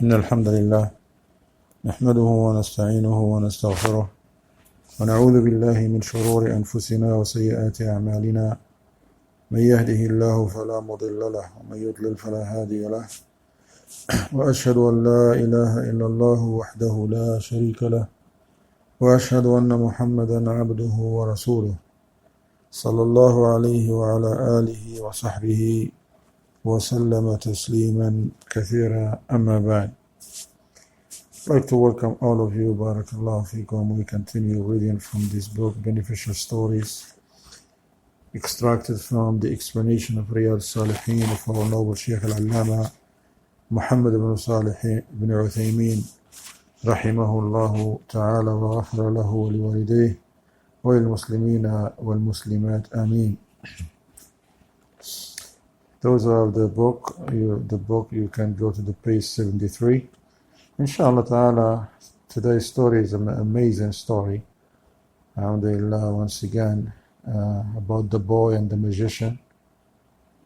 إن الحمد لله نحمده ونستعينه ونستغفره ونعوذ بالله من شرور أنفسنا وسيئات أعمالنا. من يهده الله فلا مضل له ومن يضلل فلا هادي له، وأشهد أن لا إله إلا الله وحده لا شريك له، وأشهد أن محمدا عبده ورسوله صلى الله عليه وعلى آله وصحبه وسلم تسليما كثيرا. أما بعد, I'd like to welcome all of you. Barakallahu fikum. We continue reading from this book, Beneficial Stories, extracted from the explanation of Riyadh Salihin of our noble Shaykh al-Allama Muhammad ibn Salih ibn Uthaymeen rahimahullahu ta'ala wa ghafara lahu wa liwalidayh wa lil-muslimina wal-muslimat. Ameen. Those are the book. You can go to the page 73. Inshallah ta'ala, today's story is an amazing story. Alhamdulillah, once again, about the boy and the magician,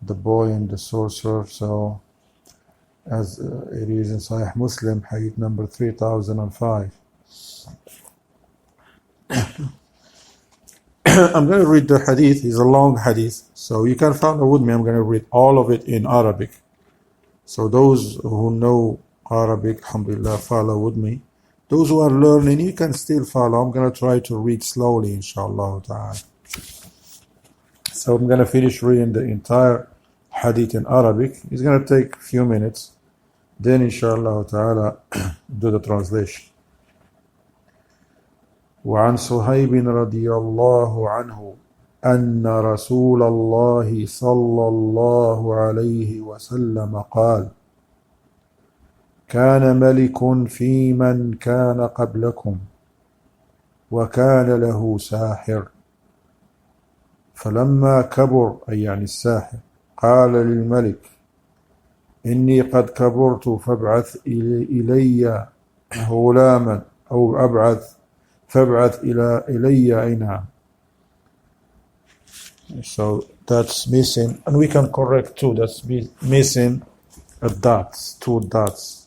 the boy and the sorcerer. So, as it is in Sahih Muslim, hadith number 3005. I'm going to read the hadith. It's a long hadith, so you can follow with me. I'm going to read all of it in Arabic. So those who know Arabic, alhamdulillah, follow with me. Those who are learning, you can still follow. I'm going to try to read slowly, inshallah ta'ala. So I'm going to finish reading the entire hadith in Arabic. It's going to take a few minutes. Then, inshallah ta'ala, do the translation. وعن صهيب رضي الله عنه أن رسول الله صلى الله عليه وسلم قال: كان ملك في من كان قبلكم وكان له ساحر، فلما كبر، أي يعني الساحر، قال للملك: إني قد كبرت فابعث إلي غلاما، أو فابعث إلي أينعم. So that's missing, and we can correct too. That's missing a dots, two dots.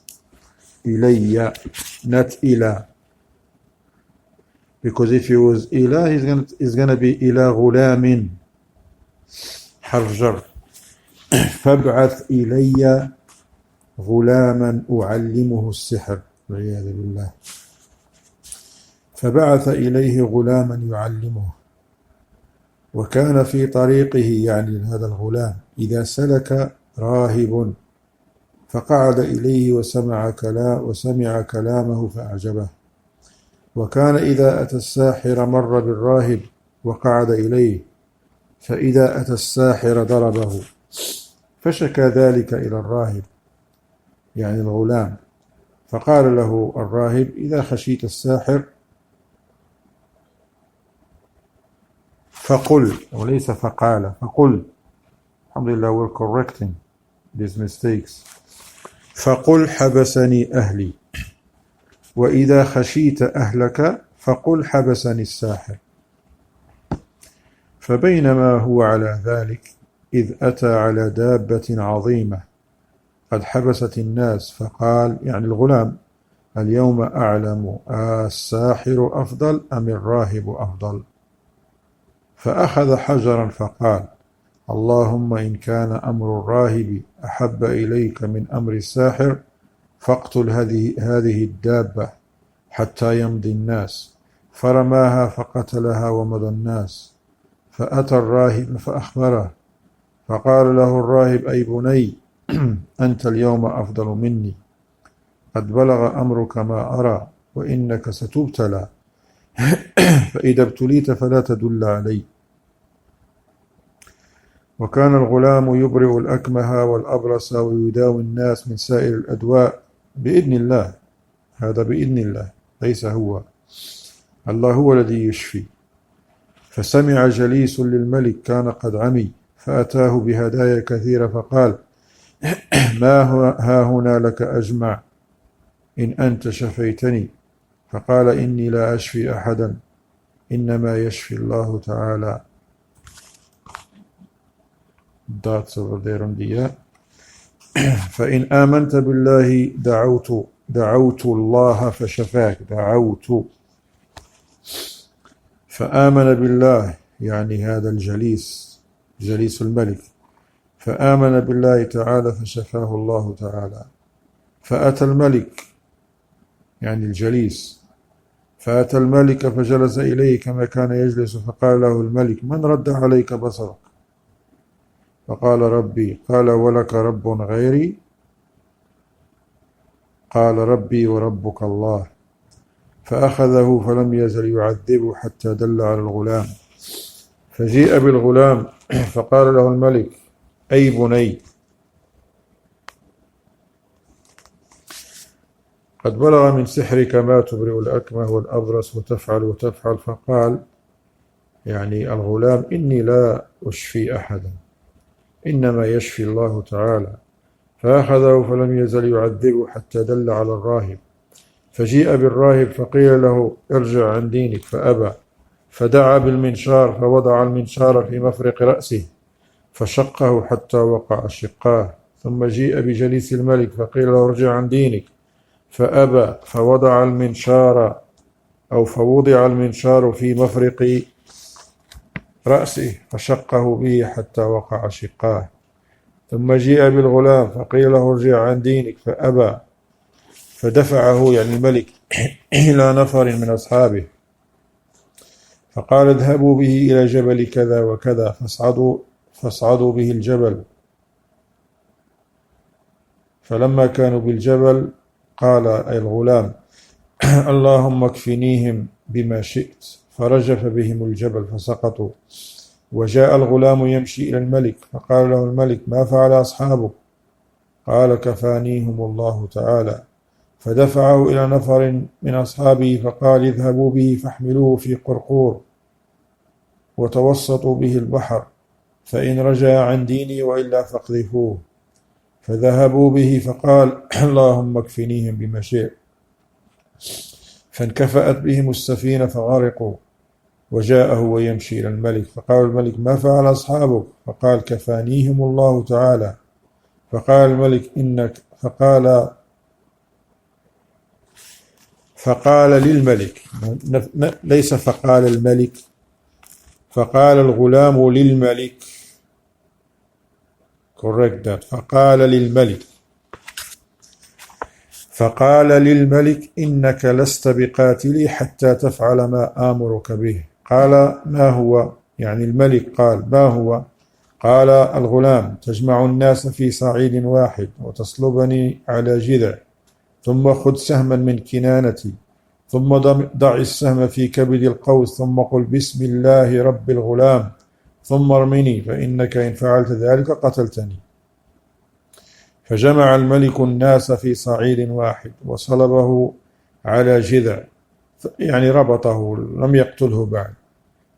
إلي, not إلى. Because if he was إلى, he's gonna be إلى غلام. حرف جر. فابعث إلي غلاما أعلمه السحر. والعياذ بالله. فبعث إليه غلاما يعلمه، وكان في طريقه، يعني هذا الغلام، إذا سلك راهب فقعد إليه وسمع كلامه فأعجبه، وكان إذا أتى الساحر مر بالراهب وقعد إليه، فإذا أتى الساحر ضربه، فشكى ذلك إلى الراهب، يعني الغلام، فقال له الراهب: إذا خشيت الساحر فقل، وليس فقال، فقل. Alhamdulillah, we're correcting these mistakes. فقل حبسني أهلي، وإذا خشيت أهلك فقل حبسني الساحر. فبينما هو على ذلك إذ أتى على دابة عظيمة قد حبست الناس، فقال، يعني الغلام: اليوم أعلم الساحر أفضل أم الراهب أفضل؟ فأخذ حجرا فقال: اللهم إن كان أمر الراهب أحب إليك من أمر الساحر فاقتل هذه الدابة حتى يمضي الناس. فرماها فقتلها ومضى الناس. فأتى الراهب فأخبره، فقال له الراهب: أي بني، أنت اليوم أفضل مني، قد بلغ أمرك ما أرى، وإنك ستبتلى، فإذا ابتليت فلا تدل علي. وكان الغلام يبرئ الأكمه والأبرص ويداوي الناس من سائر الأدواء بإذن الله. هذا بإذن الله، ليس هو. الله هو الذي يشفي. فسمع جليس للملك كان قد عمي، فأتاه بهدايا كثيرة، فقال: ما ها هنا لك أجمع إن أنت شفيتني؟ فقال: إني لا أشفي أحدا، إنما يشفي الله تعالى. Dots over there on the فإن آمنت بالله دعوت الله فشفاك. دعوت. فآمن بالله يعني هذا الجليس، جليس الملك، فآمن بالله تعالى فشفاه الله تعالى. فأتى الملك يعني الجليس، فأتى الملك فجلس إليه كما كان يجلس، فقال له الملك: من رد عليك بصرك؟ فقال: ربي. قال: ولك رب غيري؟ قال: ربي وربك الله. فأخذه فلم يزل يعذبه حتى دل على الغلام. فجيء بالغلام فقال له الملك: أي بني، قد بلغ من سحرك ما تبرئ الأكمه والأبرص وتفعل وتفعل. فقال يعني الغلام: إني لا أشفي أحدا، إنما يشفي الله تعالى. فأخذه فلم يزل يعذبه حتى دل على الراهب. فجيء بالراهب فقيل له: ارجع عن دينك، فأبى. فدعا بالمنشار فوضع المنشار في مفرق رأسه فشقه حتى وقع شقاه. ثم جيء بجليس الملك فقيل له: ارجع عن دينك، فأبى. فوضع المنشار في مفرق رأسه فشقه به حتى وقع شقاه. ثم جيء بالغلام فقيل له: ارجع عن دينك، فأبى. فدفعه يعني الملك إلى نفر من أصحابه فقال: اذهبوا به إلى جبل كذا وكذا فاصعدوا به الجبل. فلما كانوا بالجبل قال أي الغلام: اللهم اكفنيهم بما شئت. فرجف بهم الجبل فسقطوا. وجاء الغلام يمشي إلى الملك فقال له الملك: ما فعل أصحابك؟ قال: كفانيهم الله تعالى. فدفعه إلى نفر من أصحابه فقال: اذهبوا به فاحملوه في قرقور وتوسطوا به البحر، فإن رجع عن ديني وإلا فاقذفوه. فذهبوا به فقال: اللهم اكفنيهم بما شئت. فانكفأت بهم السفينة فغرقوا. وجاءه ويمشي إلى الملك فقال الملك: ما فعل أصحابك؟ فقال: كفانيهم الله تعالى. فقال الملك: فقال للملك، ليس فقال الملك، فقال الغلام للملك. correct that. فقال للملك: إنك لست بقاتلي حتى تفعل ما آمرك به. قال: ما هو؟ يعني الملك قال: ما هو؟ قال الغلام: تجمع الناس في صعيد واحد وتصلبني على جذع، ثم خذ سهما من كنانتي، ثم ضع السهم في كبد القوس، ثم قل بسم الله رب الغلام، ثم ارمني، فإنك إن فعلت ذلك قتلتني. فجمع الملك الناس في صعيد واحد وصلبه على جذع، يعني ربطه، لم يقتله بعد.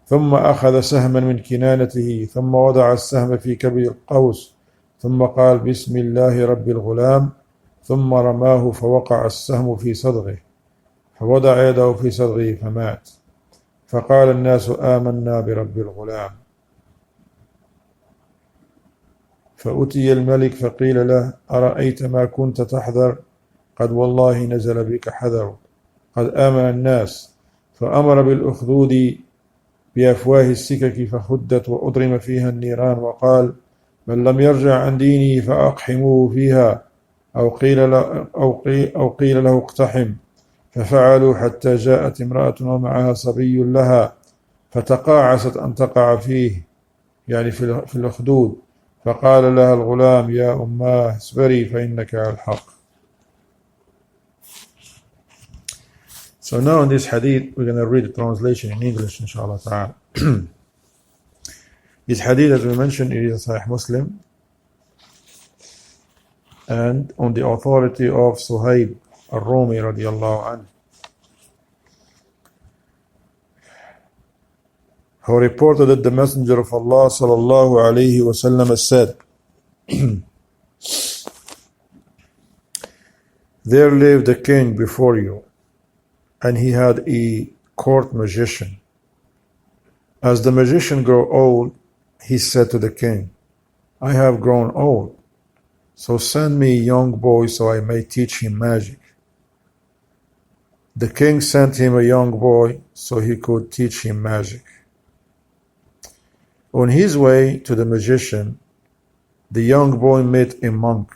ثم أخذ سهما من كنانته، ثم وضع السهم في كبد القوس، ثم قال بسم الله رب الغلام، ثم رماه فوقع السهم في صدغه، فوضع يده في صدغه فمات. فقال الناس: آمنا برب الغلام. فأتي الملك فقيل له: أرأيت ما كنت تحذر؟ قد والله نزل بك حذر، قد آمن الناس. فأمر بالأخدود بأفواه السكك فخدت وأضرم فيها النيران، وقال: من لم يرجع عن دينه فأقحموه فيها، أو قيل له اقتحم. ففعلوا حتى جاءت امرأة ومعها صبي لها فتقاعست أن تقع فيه، يعني في الأخدود. فقال لها الغلام: يا أماه اصبري فإنك على الحق. So now in this hadith we're going to read the translation in English inshallah ta'ala. This hadith, as we mentioned, it is Sahih Muslim and on the authority of Suhaib al-Rumi radiyallahu anhu, who reported that the Messenger of Allah sallallahu alayhi wa sallam said, there lived a king before you, and he had a court magician. As the magician grew old, he said to the king, I have grown old, So send me a young boy so I may teach him magic. The king sent him a young boy so he could teach him magic. On his way to the magician, the young boy met a monk.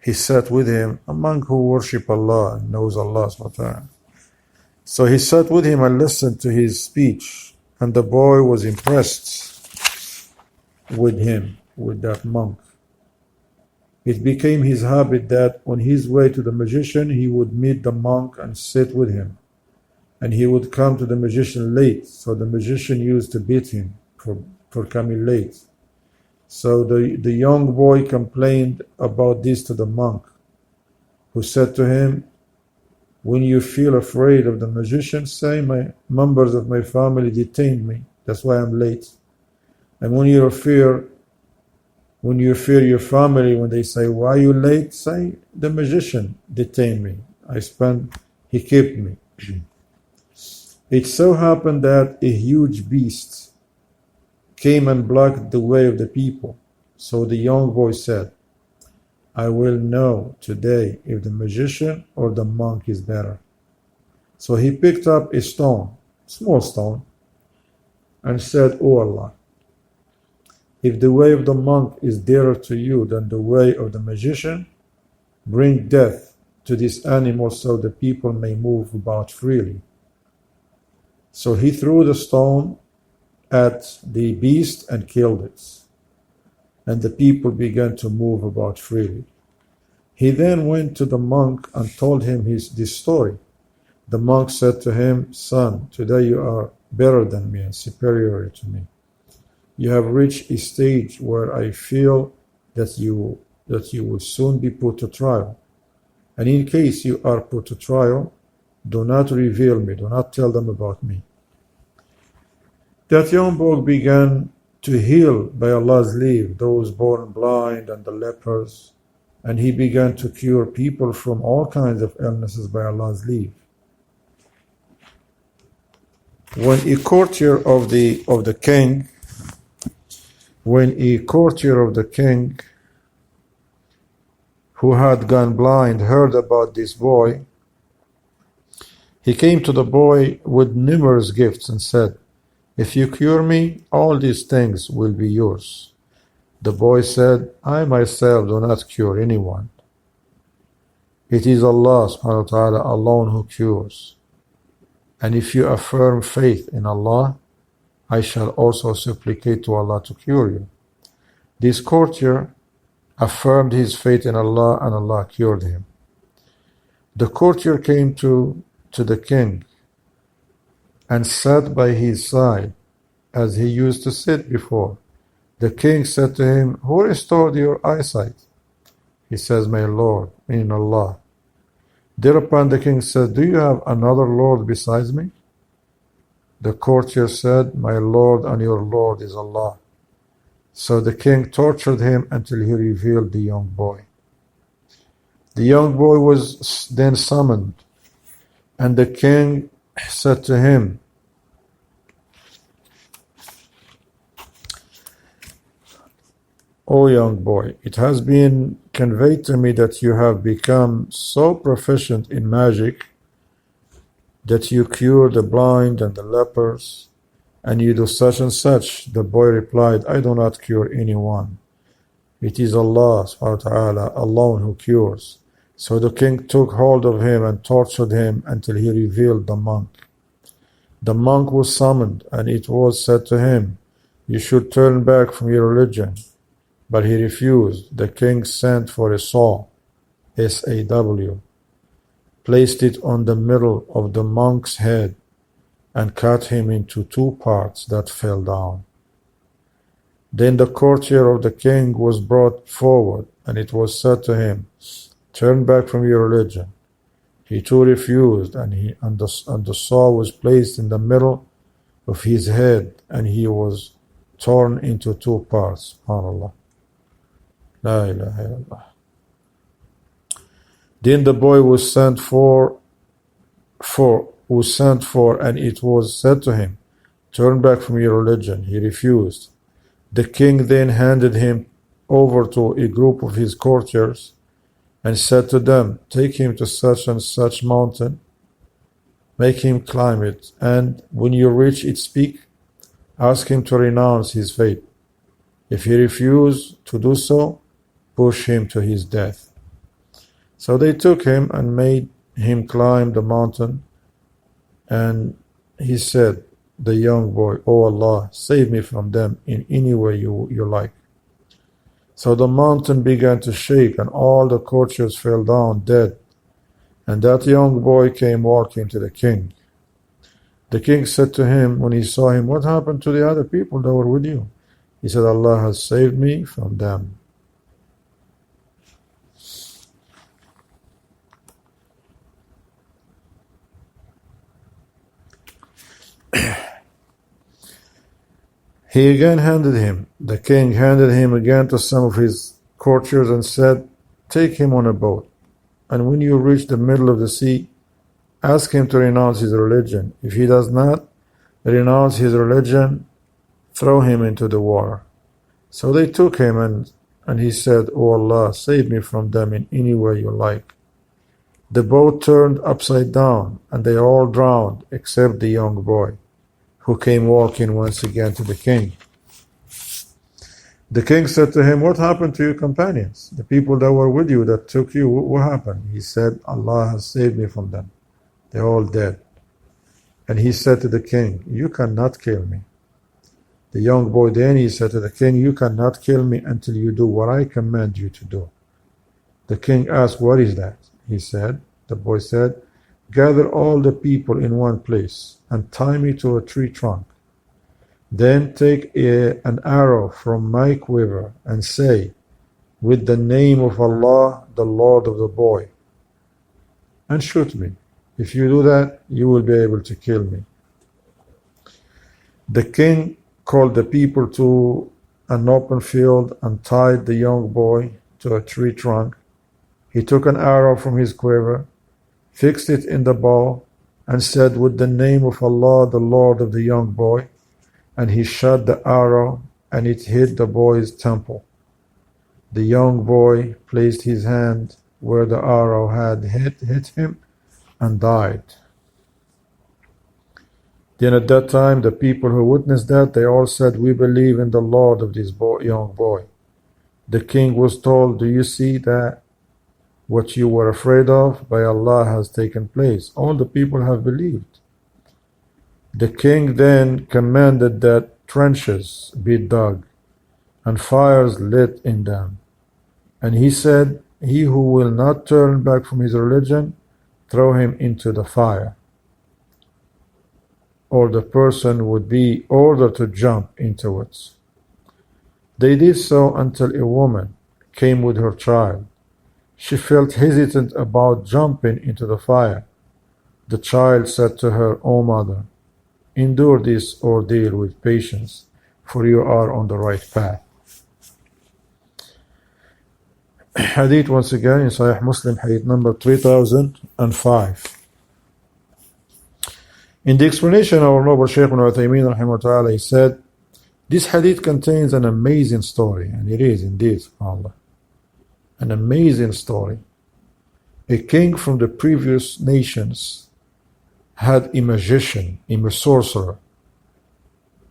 He sat with him, a monk who worships Allah and knows Allah subhanahu wa ta'ala. So he sat with him and listened to his speech, and the boy was impressed with him, with that monk. It became his habit that on his way to the magician, he would meet the monk and sit with him. And he would come to the magician late, so the magician used to beat him for coming late. So the young boy complained about this to the monk, who said to him, when you feel afraid of the magician, say, my members of my family detained me, that's why I'm late. And when you fear your family, when they say, why are you late? Say, the magician detained me. He kept me. It so happened that a huge beast came and blocked the way of the people. So the young boy said, I will know today if the magician or the monk is better. So he picked up a stone, small stone, and said, O Allah, if the way of the monk is dearer to you than the way of the magician, bring death to this animal so the people may move about freely. So he threw the stone at the beast and killed it, and the people began to move about freely. He then went to the monk and told him this story. The monk said to him, son, today you are better than me and superior to me. You have reached a stage where I feel that you will soon be put to trial. And in case you are put to trial, do not reveal me, do not tell them about me. That young boy began to heal by Allah's leave those born blind and the lepers, and he began to cure people from all kinds of illnesses by Allah's leave. When a courtier of the king who had gone blind heard about this boy, he came to the boy with numerous gifts and said, if you cure me, all these things will be yours. The boy said, I myself do not cure anyone. It is Allah subhanahu wa ta'ala alone who cures. And if you affirm faith in Allah, I shall also supplicate to Allah to cure you. This courtier affirmed his faith in Allah, and Allah cured him. The courtier came to the king and sat by his side as he used to sit before. The king said to him, who restored your eyesight? He says, my Lord, meaning Allah. Thereupon the king said, do you have another Lord besides me? The courtier said, my Lord and your Lord is Allah. So the king tortured him until he revealed the young boy. The young boy was then summoned, and the king said to him, O young boy, it has been conveyed to me that you have become so proficient in magic that you cure the blind and the lepers, and you do such and such. The boy replied, I do not cure anyone. It is Allah subhanahu wa ta'ala alone who cures. So the king took hold of him and tortured him until he revealed the monk. The monk was summoned, and it was said to him, you should turn back from your religion. But he refused. The king sent for a saw, SAW, placed it on the middle of the monk's head, and cut him into two parts that fell down. Then the courtier of the king was brought forward, and it was said to him, turn back from your religion. He too refused, and the saw was placed in the middle of his head, and he was torn into two parts. SubhanAllah. La ilaha illallah. Then the boy was sent for, and it was said to him, turn back from your religion. He refused. The king then handed him over to a group of his courtiers and said to them, "Take him to such and such mountain, make him climb it, and when you reach its peak, ask him to renounce his faith. If he refuses to do so, push him to his death." So they took him and made him climb the mountain, and he said, the young boy, "O Allah, save me from them in any way you like." So the mountain began to shake, and all the courtiers fell down dead. And that young boy came walking to the king. The king said to him when he saw him, "What happened to the other people that were with you?" He said, "Allah has saved me from them." He again the king handed him again to some of his courtiers and said, "Take him on a boat, and when you reach the middle of the sea, ask him to renounce his religion. If he does not renounce his religion, throw him into the water." So they took him, and he said, "O Allah, save me from them in any way you like." The boat turned upside down, and they all drowned except the young boy, who came walking once again to the king. The king said to him, "What happened to your companions, the people that were with you, that took you? What happened?" He said, "Allah has saved me from them. They're all dead." And he said to the king, "You cannot kill me." The young boy then he said to the king, "You cannot kill me until you do what I command you to do." The king asked, "What is that?" The boy said, "Gather all the people in one place and tie me to a tree trunk. Then take an arrow from my quiver and say, 'With the name of Allah, the Lord of the boy,' and shoot me. If you do that, you will be able to kill me." The king called the people to an open field and tied the young boy to a tree trunk. He took an arrow from his quiver, fixed it in the bow, and said, "With the name of Allah, the Lord of the young boy," and he shot the arrow, and it hit the boy's temple. The young boy placed his hand where the arrow had hit him and died. Then at that time, the people who witnessed that, they all said, "We believe in the Lord of this young boy." The king was told, "Do you see that what you were afraid of by Allah has taken place? All the people have believed." The king then commanded that trenches be dug and fires lit in them. And he said, "He who will not turn back from his religion, throw him into the fire." Or the person would be ordered to jump into it. They did so until a woman came with her child. She felt hesitant about jumping into the fire. The child said to her, "O mother, endure this ordeal with patience, for you are on the right path." Hadith once again in Sahih Muslim, hadith number 3005. In the explanation of our noble Shaykh Ibn Uthaymeen rahimahullah, he said, this hadith contains an amazing story, and it is indeed, subhanAllah, an amazing story. A king from the previous nations had a magician, a sorcerer,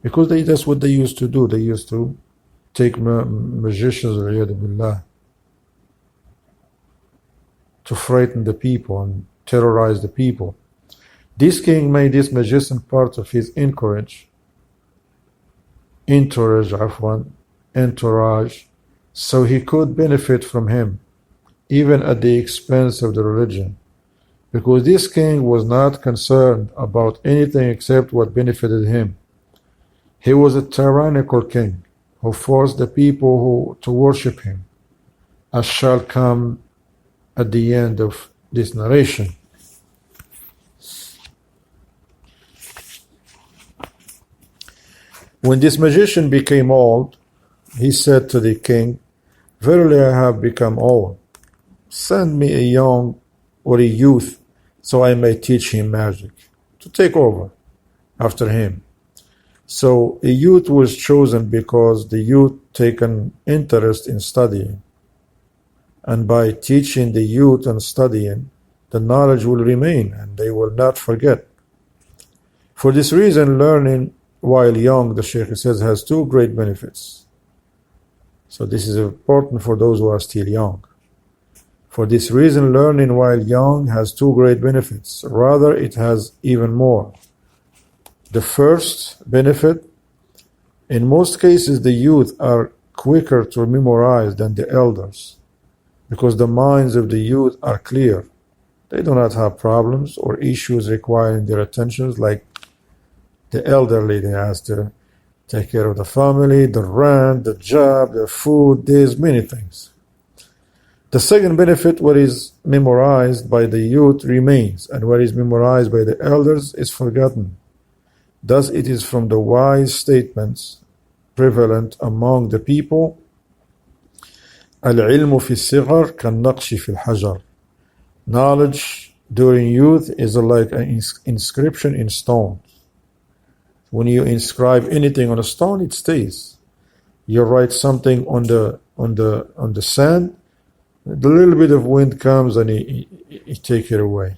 because that's what they used to do. They used to take magicians, billah, to frighten the people and terrorize the people. This king made this magician part of his entourage, so he could benefit from him, even at the expense of the religion, because this king was not concerned about anything except what benefited him. He was a tyrannical king who forced the people to worship him, as shall come at the end of this narration. When this magician became old, he said to the king, "Verily I have become old. Send me a young or a youth so I may teach him magic, to take over after him." So a youth was chosen because the youth take an interest in studying. And by teaching the youth and studying, the knowledge will remain and they will not forget. For this reason, learning while young, the Shaykh says, has two great benefits. So this is important for those who are still young. For this reason, learning while young has two great benefits. Rather, it has even more. The first benefit, in most cases, the youth are quicker to memorize than the elders, because the minds of the youth are clear. They do not have problems or issues requiring their attentions like the elderly. They have to take care of the family, the rent, the job, the food. There's many things. The second benefit, what is memorized by the youth remains, and what is memorized by the elders is forgotten. Thus it is from the wise statements prevalent among the people, العلم في الصغر كالنقش في الحجر. Knowledge during youth is like an inscription in stone. When you inscribe anything on a stone, it stays. You write something on the sand, the little bit of wind comes and it takes it away.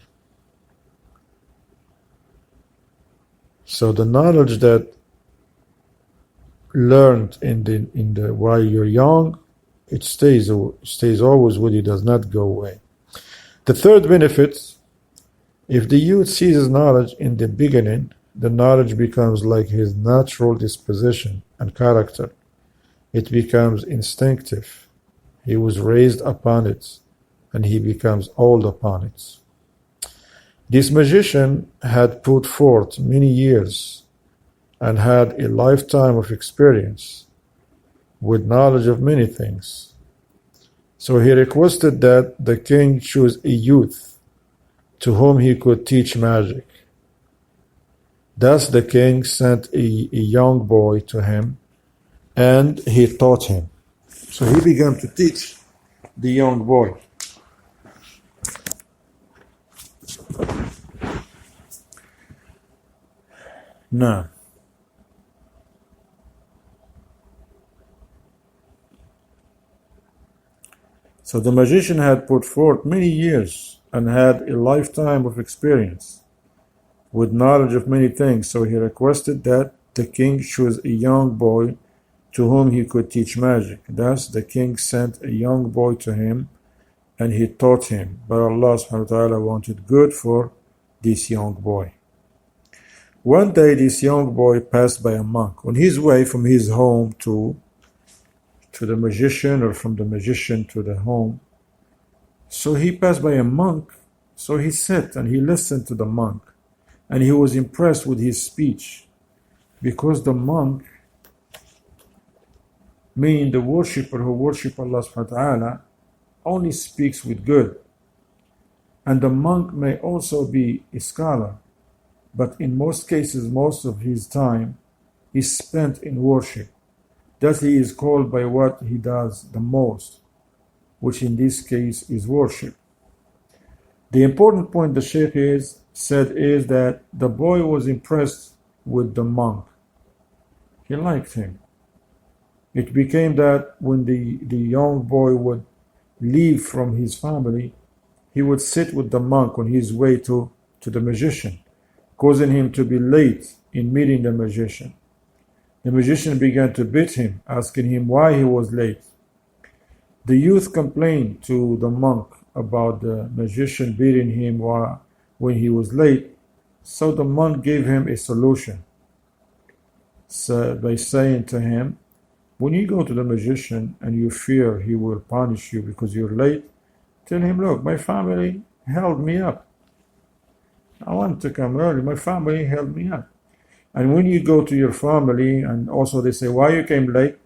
So the knowledge that learned in the while you're young, it stays always with you, does not go away. The third benefit, if the youth seizes knowledge in the beginning, the knowledge becomes like his natural disposition and character. It becomes instinctive. He was raised upon it, and he becomes old upon it. This magician had put forth many years and had a lifetime of experience with knowledge of many things. So he requested that the king choose a youth to whom he could teach magic. Thus the king sent a young boy to him, and he taught him. So he began to teach the young boy. Now, so the magician had put forth many years and had a lifetime of experience with knowledge of many things. So he requested that the king choose a young boy to whom he could teach magic. Thus the king sent a young boy to him, and he taught him. But Allah subhanahu wa ta'ala wanted good for this young boy. One day this young boy passed by a monk. On his way from his home to the magician, or from the magician to the home, so he passed by a monk. So he sat and he listened to the monk, and he was impressed with his speech, because the monk, meaning the worshipper who worship Allah subhanahu wa ta'ala, only speaks with good. And the monk may also be a scholar, but in most cases, most of his time is spent in worship. Thus he is called by what he does the most, which in this case is worship. The important point the Shaykh said is that the boy was impressed with the monk. He liked him. It became that when the young boy would leave from his family, he would sit with the monk on his way to the magician, causing him to be late in meeting the magician. The magician began to beat him, asking him why he was late. The youth complained to the monk about the magician beating him when he was late. So the monk gave him a solution, by saying to him, when you go to the magician and you fear he will punish you because you're late, tell him, look, my family held me up. I want to come early. My family held me up. And when you go to your family and also they say, why you came late?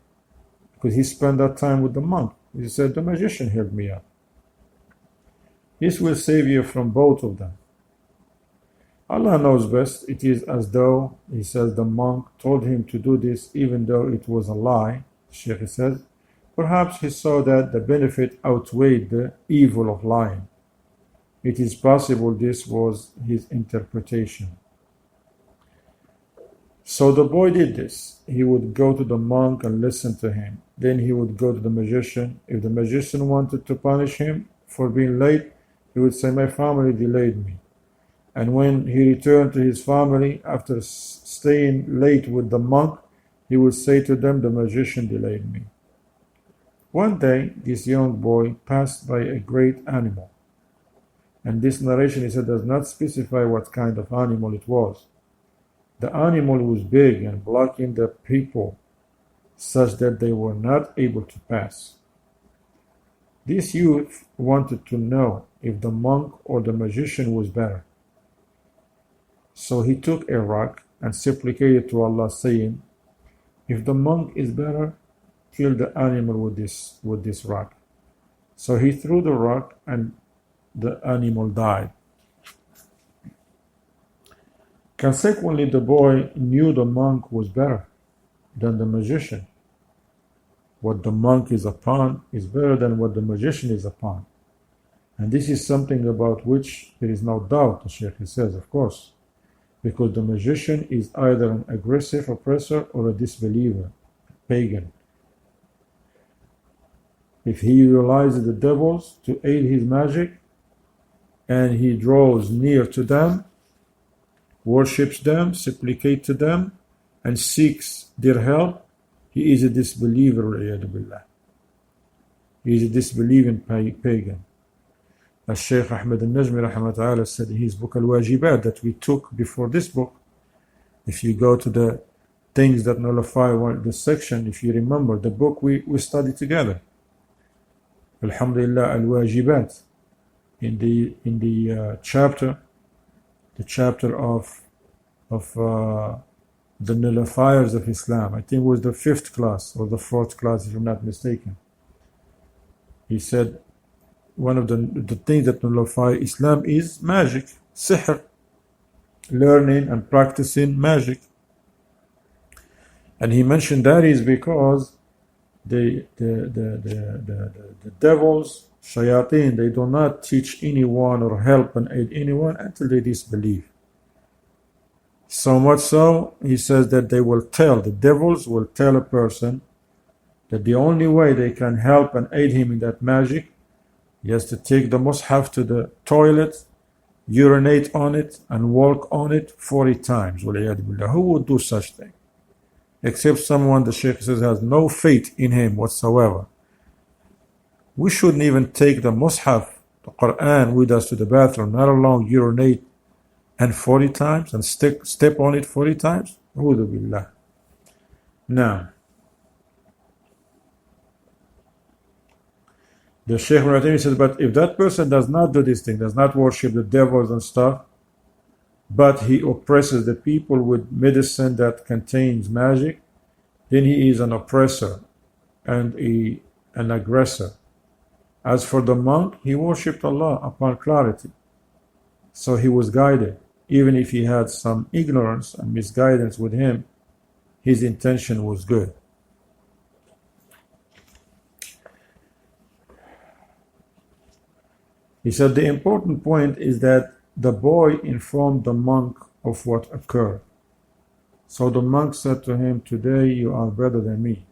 Because he spent that time with the monk. He said, the magician held me up. This will save you from both of them. Allah knows best. It is as though, he says, the monk told him to do this even though it was a lie. Shaykh says, perhaps he saw that the benefit outweighed the evil of lying. It is possible this was his interpretation. So the boy did this. He would go to the monk and listen to him. then he would go to the magician. If the magician wanted to punish him for being late, he would say, my family delayed me. And when he returned to his family after staying late with the monk, he would say to them, the magician delayed me. One day, this young boy passed by a great animal. And this narration, he said, does not specify what kind of animal it was. The animal was big and blocking the people such that they were not able to pass. This youth wanted to know if the monk or the magician was better. So he took a rock and supplicated to Allah, saying, if the monk is better, kill the animal with this rock. So he threw the rock and the animal died. Consequently, the boy knew the monk was better than the magician. What the monk is upon is better than what the magician is upon. And this is something about which there is no doubt, the Shaykh says, of course, because the magician is either an aggressive oppressor or a disbeliever, pagan. If he utilizes the devils to aid his magic and he draws near to them, worships them, supplicates to them, and seeks their help, he is a disbeliever. He is a disbelieving pagan. As Shaykh Ahmed al-Najmi rahimahullah said in his book Al-Wajibat that we took before this book, if you go to the things that nullify this section, if you remember the book we studied together, Alhamdulillah, Al-Wajibat, in the chapter of the nullifiers of Islam. I think it was the 5th class or the 4th class, if I'm not mistaken. He said one of the things that nullify Islam is magic, sihr, learning and practicing magic. And he mentioned that is because the devils, shayateen, they do not teach anyone or help and aid anyone until they disbelieve. So much so, he says that the devils will tell a person that the only way they can help and aid him in that magic is to take the mushaf to the toilet, urinate on it, and walk on it 40 times. Who would do such thing? Except someone, the Shaykh says, has no faith in him whatsoever. We shouldn't even take the mushaf, the Quran, with us to the bathroom, not alone urinate and 40 times and step on it 40 times. A'udhu billah. Now, the Shaykh Muratimi says, but if that person does not do this thing, does not worship the devils and stuff, but he oppresses the people with medicine that contains magic, then he is an oppressor and an aggressor. As for the monk, he worshipped Allah upon clarity. So he was guided. Even if he had some ignorance and misguidance with him, his intention was good. He said the important point is that the boy informed the monk of what occurred. So the monk said to him, today you are better than me.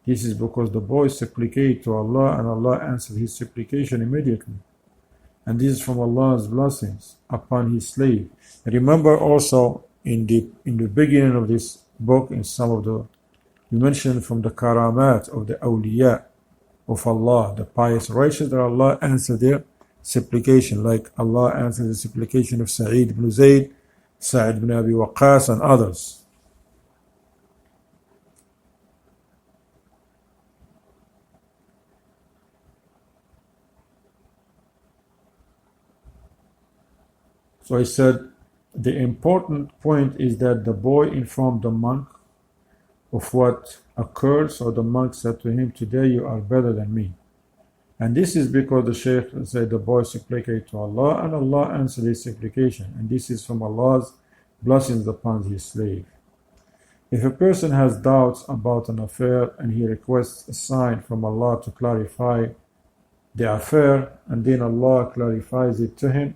This is because the boy supplicated to Allah and Allah answered his supplication immediately. And this is from Allah's blessings upon his slave. Remember also in the beginning of this book, in some of the, we mentioned from the karamat of the awliya of Allah, the pious righteous, that Allah answered their supplication, like Allah answered the supplication of Sa'id ibn Zayd, Sa'id ibn Abi Waqqas, and others. So I said, the important point is that the boy informed the monk of what occurred. So the monk said to him, today you are better than me. And this is because the Shaykh said the boy supplicated to Allah and Allah answered his supplication. And this is from Allah's blessings upon his slave. If a person has doubts about an affair and he requests a sign from Allah to clarify the affair, and then Allah clarifies it to him,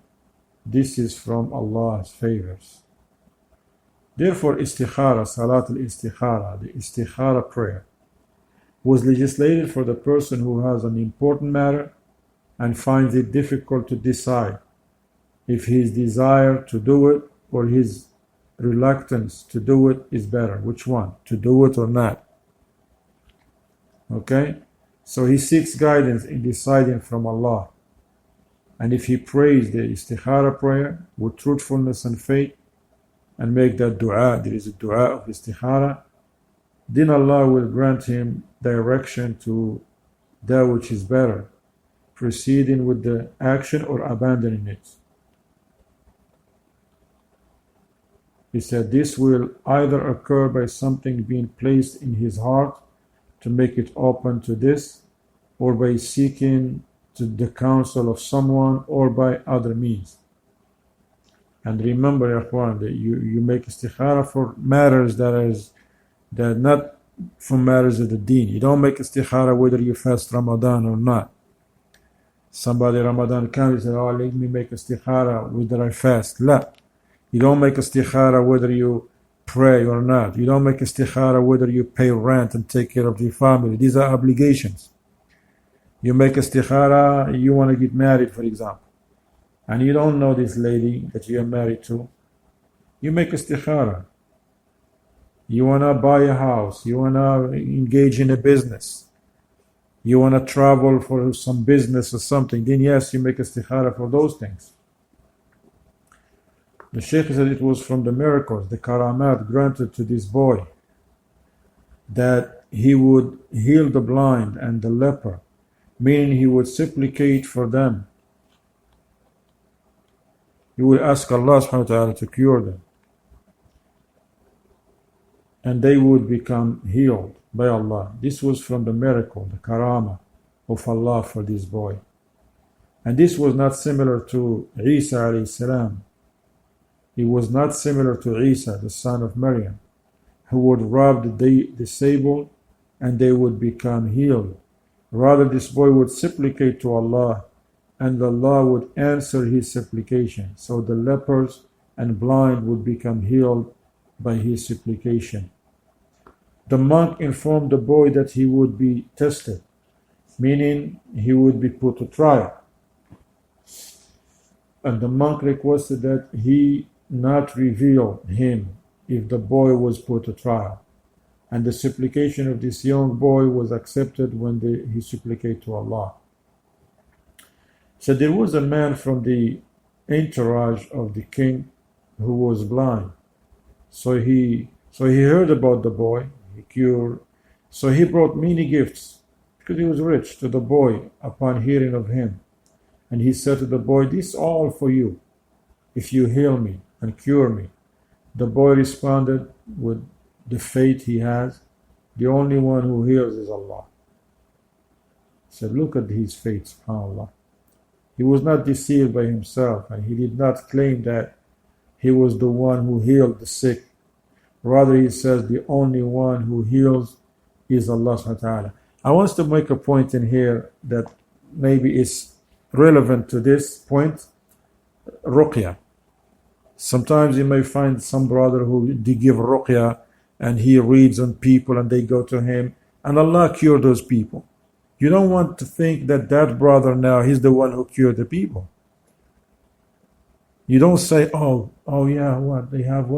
this is from Allah's favors. Therefore, istikhara, salat al-istikhara, the istikhara prayer, was legislated for the person who has an important matter and finds it difficult to decide if his desire to do it or his reluctance to do it is better. Which one? To do it or not? Okay? So he seeks guidance in deciding from Allah. And if he prays the istikhara prayer with truthfulness and faith and make that dua, there is a dua of istikhara, then Allah will grant him direction to that which is better, proceeding with the action or abandoning it. He said this will either occur by something being placed in his heart to make it open to this, or by seeking to the counsel of someone, or by other means. And remember, ya Ikhwan, that you make istikhara for matters that are not from matters of the deen. You don't make istikhara whether you fast Ramadan or not. Somebody Ramadan comes and says, oh, let me make istikhara whether I fast. La. You don't make istikhara whether you pray or not. You don't make istikhara whether you pay rent and take care of your family. These are obligations. You make istikhara, you want to get married, for example, and you don't know this lady that you are married to. You make istikhara. You want to buy a house. You want to engage in a business. You want to travel for some business or something. Then yes, you make istikhara for those things. The Shaykh said it was from the miracles, the karamat granted to this boy, that he would heal the blind and the leper, meaning he would supplicate for them. He would ask Allah subhanahu wa ta'ala to cure them. And they would become healed by Allah. This was from the miracle, the karama of Allah for this boy. And this was not similar to Isa alayhi salam. It was not similar to Isa, the son of Maryam, who would rob the disabled and they would become healed. Rather, this boy would supplicate to Allah and Allah would answer his supplication. So the lepers and blind would become healed by his supplication. The monk informed the boy that he would be tested, meaning he would be put to trial. And the monk requested that he not reveal him if the boy was put to trial. And the supplication of this young boy was accepted when he supplicated to Allah. So there was a man from the entourage of the king who was blind. So he heard about the boy, he cured. So he brought many gifts, because he was rich, to the boy upon hearing of him. And he said to the boy, this all for you, if you heal me and cure me. The boy responded with the faith he has, the only one who heals is Allah. He said, look at his faith, subhanAllah. He was not deceived by himself, and he did not claim that he was the one who healed the sick. Rather, he says the only one who heals is Allah subhanahu wa ta'ala. I want to make a point in here that maybe is relevant to this point. Ruqya. Sometimes you may find some brother who they give ruqya and he reads on people and they go to him and Allah cure those people. You don't want to think that that brother now, he's the one who cured the people. You don't say, oh yeah, what they have,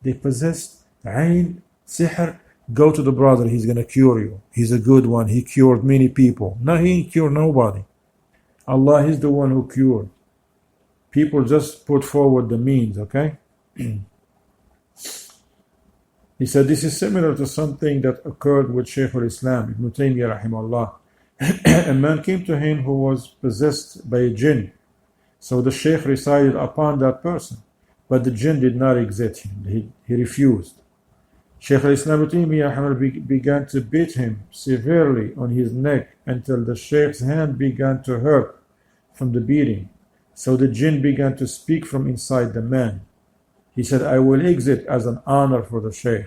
they possess ayn, sihr, go to the brother, he's going to cure you. He's a good one, he cured many people. No, he ain't cured nobody. Allah is the one who cured. People just put forward the means, okay? He said this is similar to something that occurred with Shaykh al-Islam, Ibn Taymiyyah rahimahullah. A man came to him who was possessed by a jinn. So the Shaykh recited upon that person, but the jinn did not exit him. He refused. Shaykh al-Islam Ibn Taymiyyah began to beat him severely on his neck until the Shaykh's hand began to hurt from the beating. So the jinn began to speak from inside the man. He said, I will exit as an honor for the Shaykh.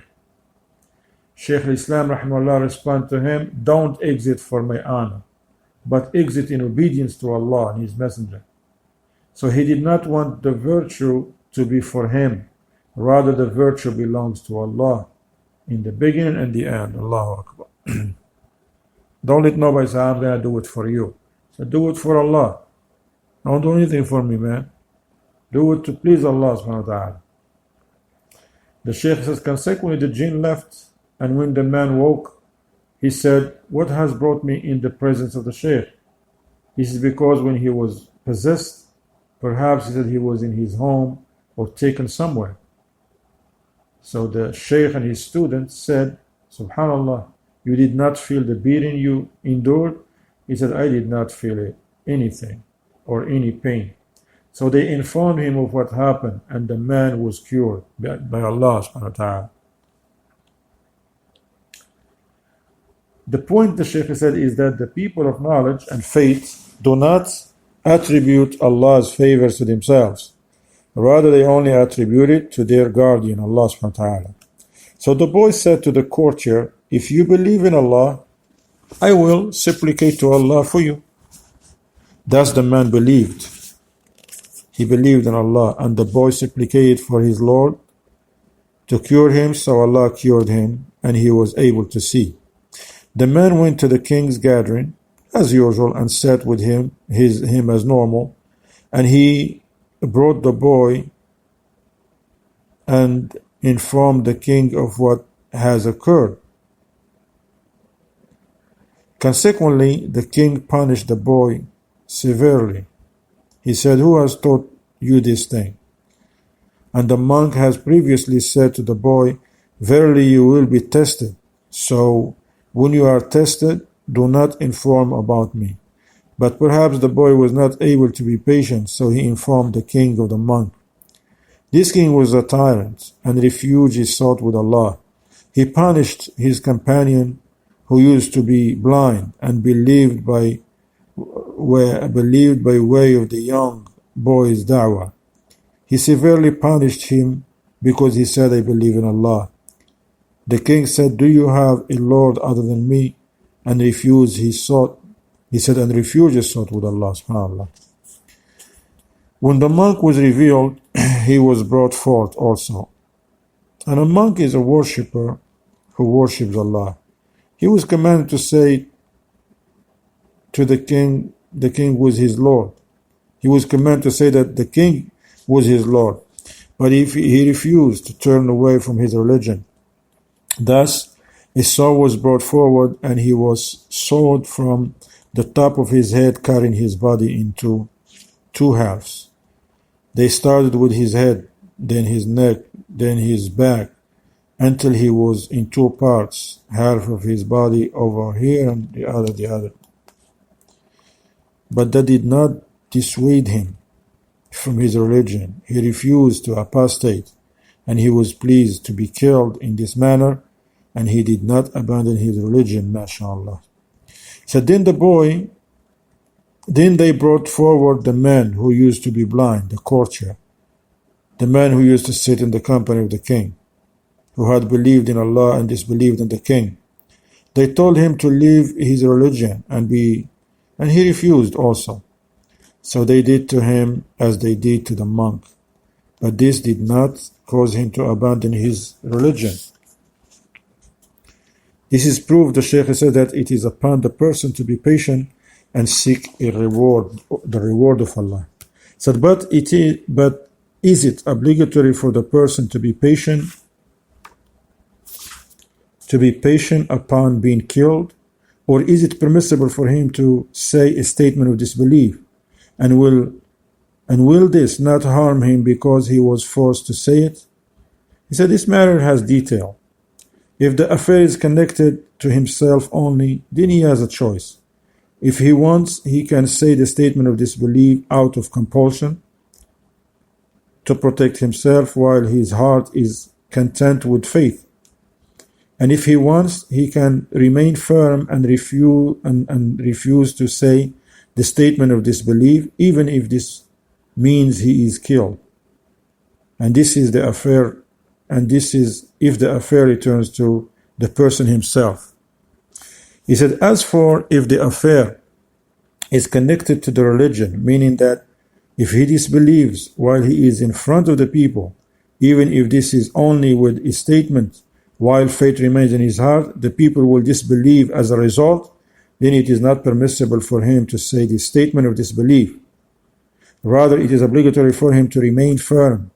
Shaykh al-Islam rahimahullah responded to him, don't exit for my honor, but exit in obedience to Allah and His Messenger. So he did not want the virtue to be for him. Rather, the virtue belongs to Allah in the beginning and the end. Allahu Akbar. Don't let nobody say, I'm going to do it for you. So do it for Allah. Don't do anything for me, man. Do it to please Allah subhanahu wa ta'ala. The Shaykh says, consequently the jinn left, and when the man woke, he said, what has brought me in the presence of the Shaykh? This is because when he was possessed, perhaps he said he was in his home or taken somewhere. So the Shaykh and his students said, Subhanallah, you did not feel the beating you endured? He said, I did not feel anything or any pain. So they informed him of what happened, and the man was cured by Allah subhanahu wa ta'ala. The point the Shaykh said is that the people of knowledge and faith do not attribute Allah's favors to themselves. Rather, they only attribute it to their guardian, Allah subhanahu wa ta'ala. So the boy said to the courtier, if you believe in Allah, I will supplicate to Allah for you. Thus the man believed. He believed in Allah, and the boy supplicated for his Lord to cure him, so Allah cured him, and he was able to see. The man went to the king's gathering, as usual, and sat with him as normal, and he brought the boy and informed the king of what has occurred. Consequently, the king punished the boy severely. He said, who has taught you this thing? And the monk has previously said to the boy, verily you will be tested. So when you are tested, do not inform about me. But perhaps the boy was not able to be patient, so he informed the king of the monk. This king was a tyrant, and refuge he sought with Allah. He punished his companion who used to be blind and believed by way of the young boy's da'wah. He severely punished him because he said, I believe in Allah. The king said, do you have a Lord other than me? And refuge he sought. He said, and refuge he sought with Allah subhanAllah. When the monk was revealed, he was brought forth also. And a monk is a worshipper who worships Allah. He was commanded to say to the king was his Lord. He was commanded to say that the king was his Lord. But if he refused to turn away from his religion, thus a saw was brought forward, and he was sawed from the top of his head, cutting his body into two halves. They started with his head, then his neck, then his back, until he was in two parts, half of his body over here and the other. But that did not dissuade him from his religion. He refused to apostate, and he was pleased to be killed in this manner, and he did not abandon his religion, mashallah. So then they brought forward the man who used to be blind, the courtier, the man who used to sit in the company of the king, who had believed in Allah and disbelieved in the king. They told him to leave his religion and he refused also. So they did to him as they did to the monk. But this did not cause him to abandon his religion. This is proof, the Shaykh said, that it is upon the person to be patient and seek a reward, the reward of Allah. So, but is it obligatory for the person to be patient upon being killed, or is it permissible for him to say a statement of disbelief, and will this not harm him because he was forced to say it? He said this matter has detail. If the affair is connected to himself only, then he has a choice. If he wants, he can say the statement of disbelief out of compulsion to protect himself while his heart is content with faith. And if he wants, he can remain firm and refuse to say the statement of disbelief, even if this means he is killed. And this is the affair, and this is if the affair returns to the person himself. He said, as for if the affair is connected to the religion, meaning that if he disbelieves while he is in front of the people, even if this is only with a statement, while faith remains in his heart, the people will disbelieve as a result, then it is not permissible for him to say the statement of disbelief. Rather, it is obligatory for him to remain firm,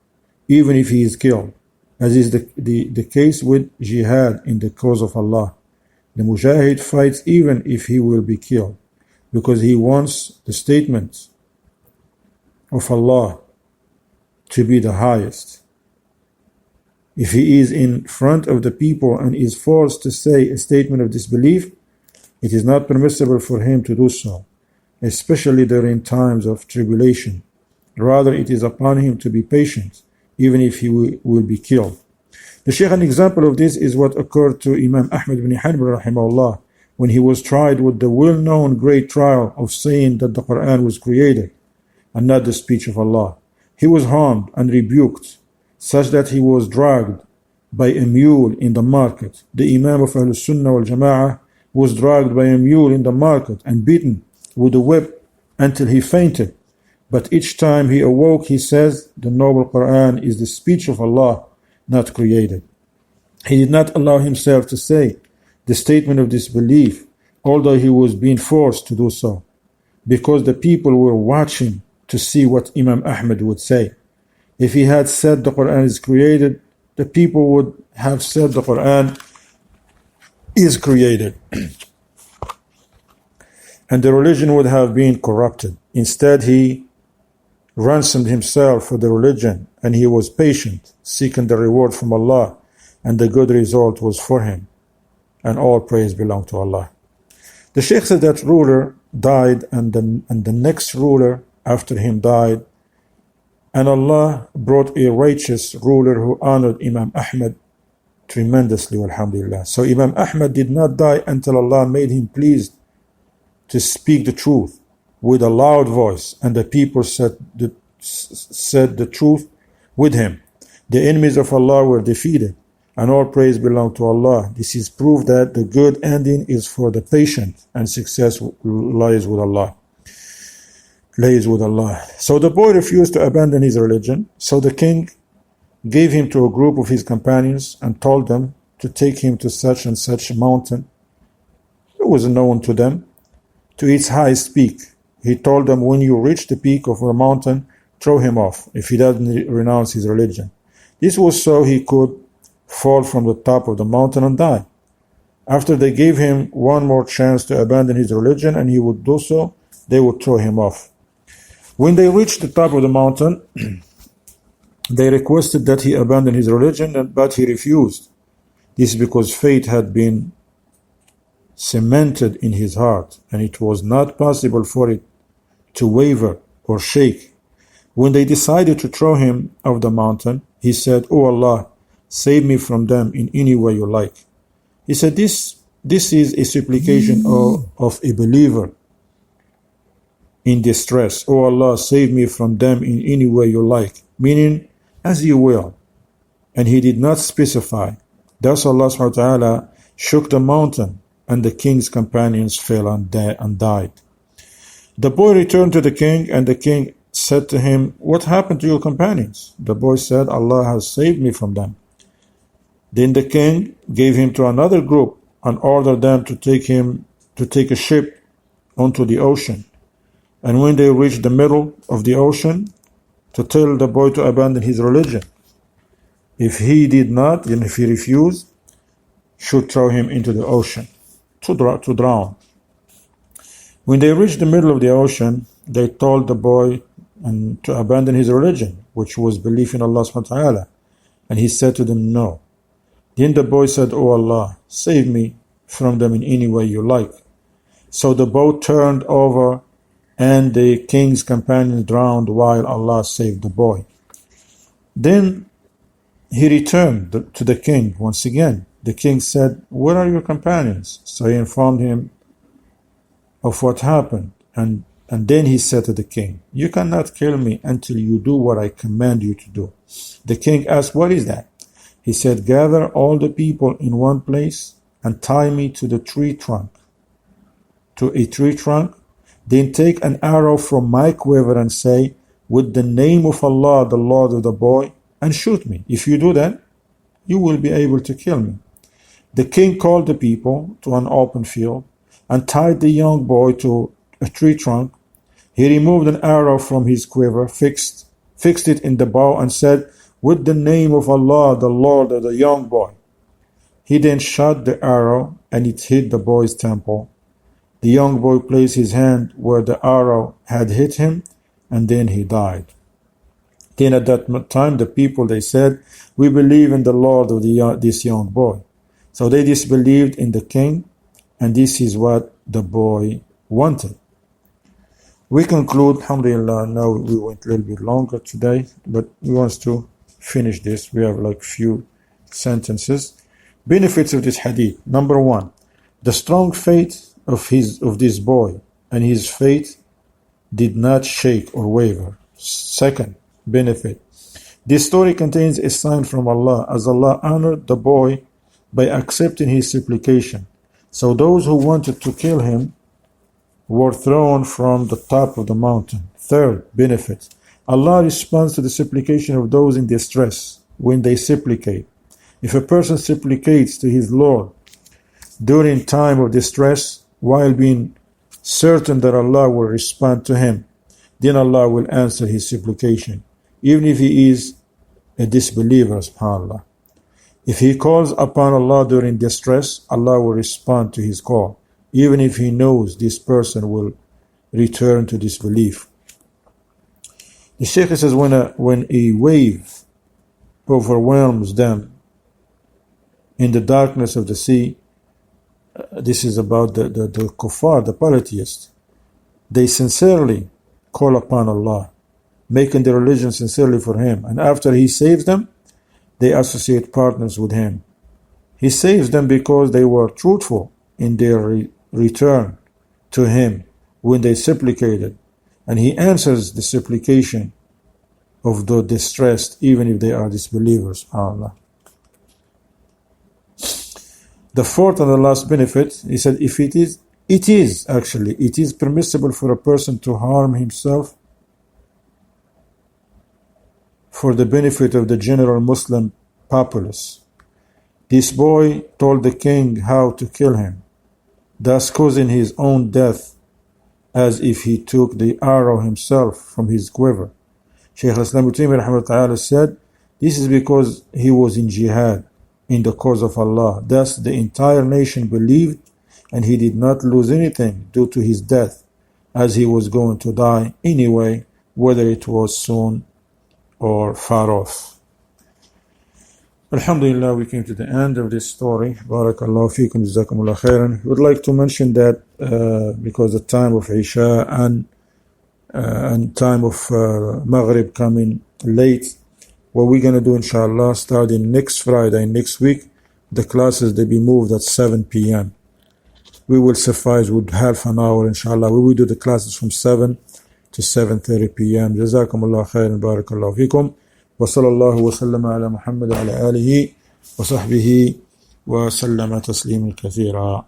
even if he is killed, as is the case with jihad in the cause of Allah. The mujahid fights even if he will be killed, because he wants the statement of Allah to be the highest. If he is in front of the people and is forced to say a statement of disbelief, it is not permissible for him to do so, especially during times of tribulation. Rather, it is upon him to be patient, even if he will be killed. The Shaykh, an example of this is what occurred to Imam Ahmad ibn Hanbal rahimahullah when he was tried with the well-known great trial of saying that the Quran was created and not the speech of Allah. He was harmed and rebuked, such that he was dragged by a mule in the market. The Imam of Ahlul Sunnah wal Jama'ah was dragged by a mule in the market and beaten with a whip until he fainted. But each time he awoke, he says, the noble Quran is the speech of Allah, not created. He did not allow himself to say the statement of disbelief, although he was being forced to do so, because the people were watching to see what Imam Ahmad would say. If he had said the Quran is created, the people would have said the Quran is created. And the religion would have been corrupted. Instead, he ransomed himself for the religion, and he was patient, seeking the reward from Allah, and the good result was for him. And all praise belong to Allah. The Shaykh said that ruler died, and the next ruler after him died, and Allah brought a righteous ruler who honored Imam Ahmad tremendously, alhamdulillah. So Imam Ahmad did not die until Allah made him pleased to speak the truth with a loud voice, and the people said the truth with him. The enemies of Allah were defeated, and all praise belong to Allah. This is proof that the good ending is for the patient, and success lies with Allah. So the boy refused to abandon his religion. So the king gave him to a group of his companions and told them to take him to such and such a mountain. It was known to them, to its highest peak. He told them, when you reach the peak of a mountain, throw him off if he doesn't renounce his religion. This was so he could fall from the top of the mountain and die. After they gave him one more chance to abandon his religion and he would do so, they would throw him off. When they reached the top of the mountain, they requested that he abandon his religion, but he refused. This is because faith had been cemented in his heart, and it was not possible for it to waver or shake. When they decided to throw him off the mountain, he said, "O Allah, save me from them in any way you like." He said, this is a supplication of a believer in distress. "O Allah, save me from them in any way you like," meaning, as you will. And he did not specify. Thus Allah subhanahu wa ta'ala shook the mountain, and the king's companions fell and died. The boy returned to the king, and the king said to him, "What happened to your companions?" The boy said, "Allah has saved me from them." Then the king gave him to another group and ordered them to take a ship onto the ocean. And when they reached the middle of the ocean, to tell the boy to abandon his religion. If he did not, and if he refused, should throw him into the ocean to drown. When they reached the middle of the ocean, they told the boy to abandon his religion, which was belief in Allah subhanahu wa ta'ala. And he said to them, "No." Then the boy said, "O Allah, save me from them in any way you like." So the boat turned over, and the king's companions drowned while Allah saved the boy. Then he returned to the king once again. The king said, "Where are your companions?" So he informed him of what happened. And then he said to the king, "You cannot kill me until you do what I command you to do." The king asked, "What is that?" He said, "Gather all the people in one place and tie me to a tree trunk. Then take an arrow from my quiver and say, 'With the name of Allah, the Lord of the boy,' and shoot me. If you do that, you will be able to kill me." The king called the people to an open field, and tied the young boy to a tree trunk. He removed an arrow from his quiver, fixed it in the bow, and said, "With the name of Allah, the Lord of the young boy." He then shot the arrow, and it hit the boy's temple. The young boy placed his hand where the arrow had hit him, and then he died. Then at that time the people, they said, "We believe in the Lord of this young boy." So they disbelieved in the king, and this is what the boy wanted. We conclude, alhamdulillah, now we went a little bit longer today, but we want to finish this. We have like few sentences. Benefits of this hadith. Number one, the strong faith of this boy, and his faith did not shake or waver. Second benefit, this story contains a sign from Allah, as Allah honored the boy by accepting his supplication. So those who wanted to kill him were thrown from the top of the mountain. Third benefit, Allah responds to the supplication of those in distress when they supplicate. If a person supplicates to his Lord during time of distress, while being certain that Allah will respond to him, then Allah will answer his supplication, even if he is a disbeliever, subhanAllah. If he calls upon Allah during distress, Allah will respond to his call, even if he knows this person will return to disbelief. The Shaykh says, when a wave overwhelms them in the darkness of the sea, this is about the kuffar, the polytheists, they sincerely call upon Allah, making their religion sincerely for Him, and after He saves them, they associate partners with Him. He saves them because they were truthful in their return to Him when they supplicated, and He answers the supplication of the distressed, even if they are disbelievers. Allah. The fourth and the last benefit, he said, it is permissible for a person to harm himself for the benefit of the general Muslim populace. This boy told the king how to kill him, thus causing his own death, as if he took the arrow himself from his quiver. Shaykh al-Islam Ibn Taymiyyah said, this is because he was in jihad, in the cause of Allah. Thus the entire nation believed, and he did not lose anything due to his death, as he was going to die anyway, whether it was soon or far off. Alhamdulillah, we came to the end of this story. Barakallahu feekum, jazakumullah khairan. We would like to mention that because the time of Isha and time of Maghrib coming late, what we're going to do, inshallah, starting next Friday, next week, the classes, they be moved at 7 p.m. We will suffice with half an hour, inshallah. We will do the classes from 7 to 7:30 p.m. Jazakumullah khairan, barakallahu fikum. Wa sallallahu wa sallama ala Muhammad wa ala alihi wa sahbihi wa sallama tasliman kathira.